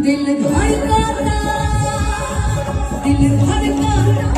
दिल धड़काता दिल धड़काता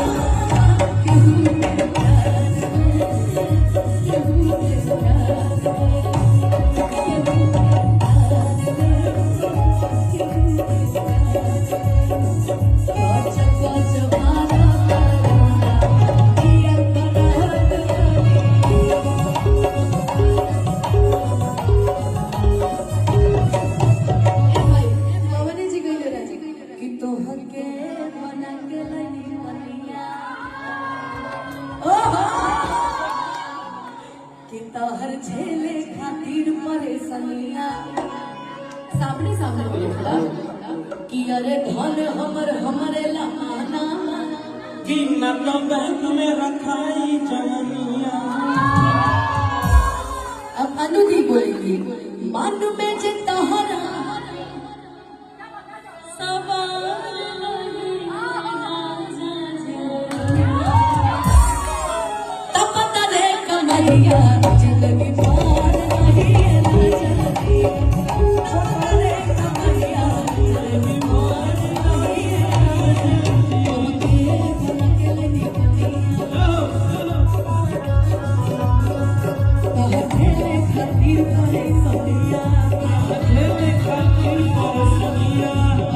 हर झेले खातिर परेशानियां सामने सामने बोले थोड़ा कि अरे धन हमरे लमाना कि न तो बैंक में रखाई जवानियां। अब अनुदी बोलेगी मन में जे तहरा तब तरे कमरिया जिंदगी पार नहीं राजा छोड़े कमरिया जिंदगी पार नहीं खातिर परेशानियां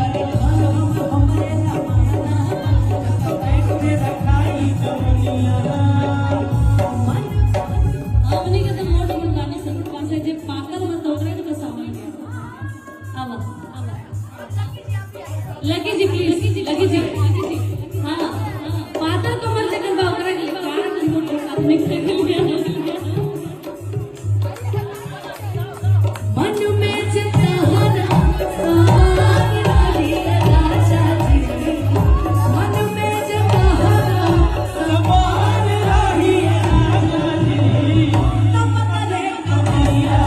अरे हमरे लमाना बैंक में रखाई जवानियां। लगी जी प्लीज लगी जी हाँ पाता तो मर लेकिन बावरा की कार अपने मन में जितना सारी राजा जी मन में जितना सारी राजा जी तब तले कमरिया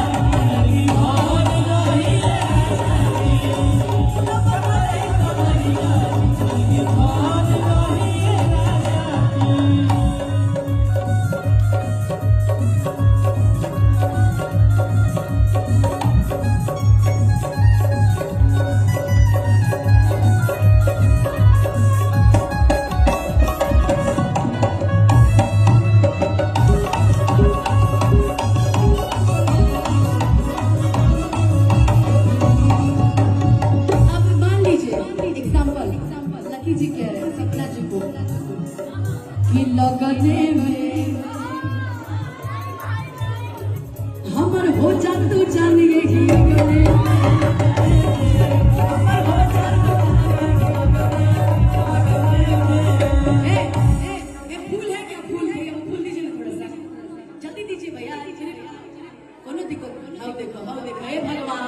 जी कह रहे हैं सपना जी को कि लगने में हमर हो जा तू जानिए कि लगने फूल है क्या फूल है फूल दीजिए ना थोड़ा सा जल्दी दीजिए भैया कोनो दिक्कत हाँ देखो हे भगवान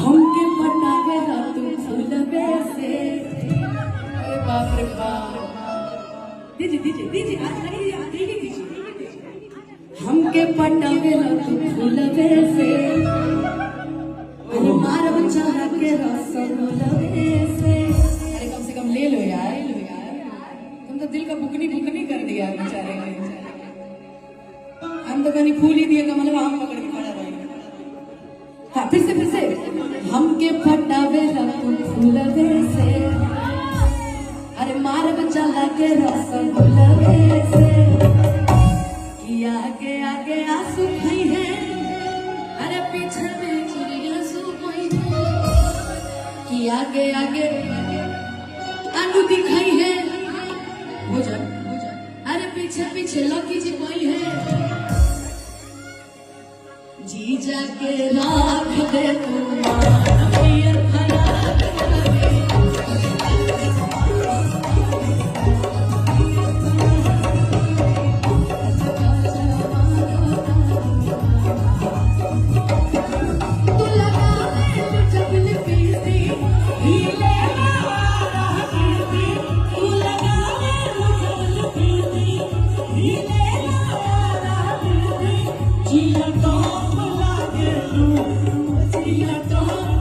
हमके पटावे तू फूलवे से अरे बाप रे बाप दीजिए आज दीजिए हमके पटावे तू फूलवे से अरे मार बच्चा के रसगुल्ले से अरे कम से कम ले लो यार तुम तो दिल का बुकनी कर दिया बेचारे हम तो कहीं फूल ही दिए कमल हम पकड़ के खड़ा रहे। हाँ फिर से हमके फटावे तू फूलवे से अरे मार बच्चा लाके रसगुल्ले से कि आगे आगे आंसू खाई है अरे पीछे में चिड़िया सो गई कि आगे आगे आलू दिखाई है हो जा अरे पीछे लकी जी कोई है जी जाके राख दे Gila, don't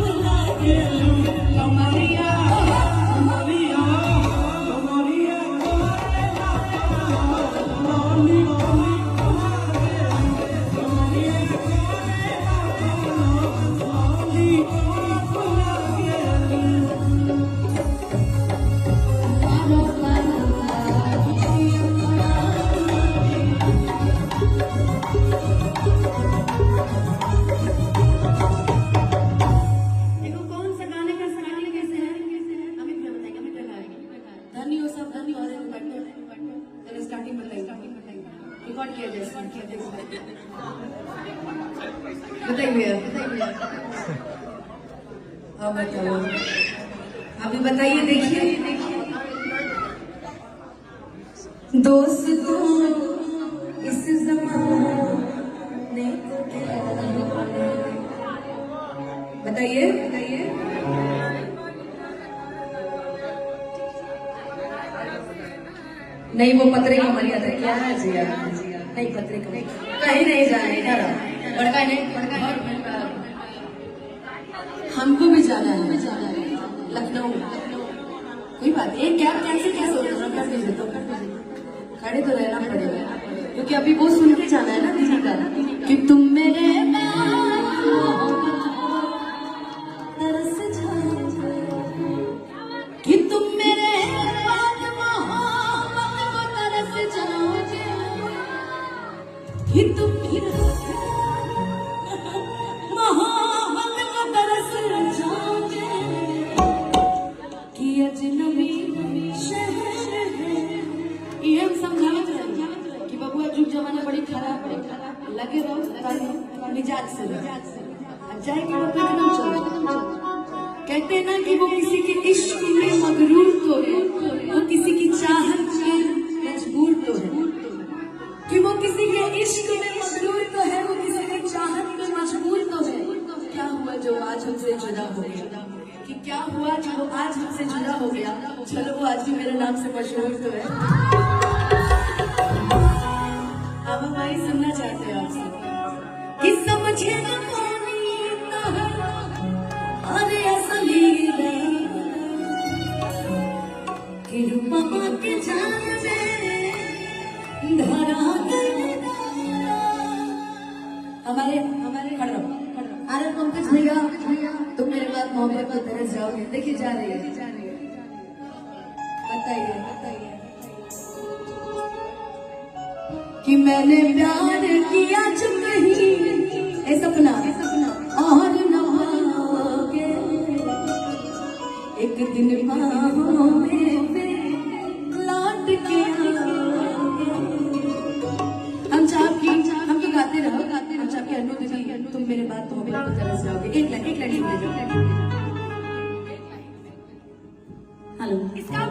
बताइए हाँ बताओ अभी बताइए देखिए दोस्तों इस ज़माने को क्या बताइए बताइए नहीं वो पत्रे का मर्यादा क्या है जी यार नहीं पत्रे का कहीं नहीं जाना इधर बड़का नहीं हमको भी जाना है लखनऊ कोई बात एक कैब कैंसिल कैसे हो रहा कर दीजिए तो खड़े तो रहना पड़ेगा क्योंकि अभी वो सुन के जाना है ना दीदी का कि तुम मेरे तरस जाओ कि तुम मेरे कि तुम मोहब्बत को तरस जाओगे कि अजनबी शहर है ये हम समझावत रहे कि बबुआ जुग जमाना बड़ी खराब है लगे रहो मिजाज से जाए कि वो एकदम चलो कहते हैं ना कि वो किसी के इश्क में मगरूर तो है वो किसी की चाहत में मजबूर तो है कि वो किसी के इश्क में मजबूर तो है वो किसी की चाहत में मजबूर तो है क्या हुआ जो आज हमसे जुदा हो गया कि क्या हुआ जो वो आज हमसे जुदा हो गया चलो वो आज भी मेरे नाम से मशहूर तो है अब भाई सुनना चाहते हैं आपसे कि समझे ना अरे ऐसा कि रूपा के जान में धरा हमारे खड़ो अरे पंकज भैया तुम मेरे बाद मोहब्बत को तरस जाओगे देखिए जा रही है बताइए कि मैंने प्यार किया जो कहीं ए सपना और न होगे एक दिन बाहों में लौट के आओगे हम तो गाते रहो हम चाहते अनु दीदी तुम मेरे बात तो मोहब्बत को तरस जाओगे एक लाइन दे दो हेलो इसका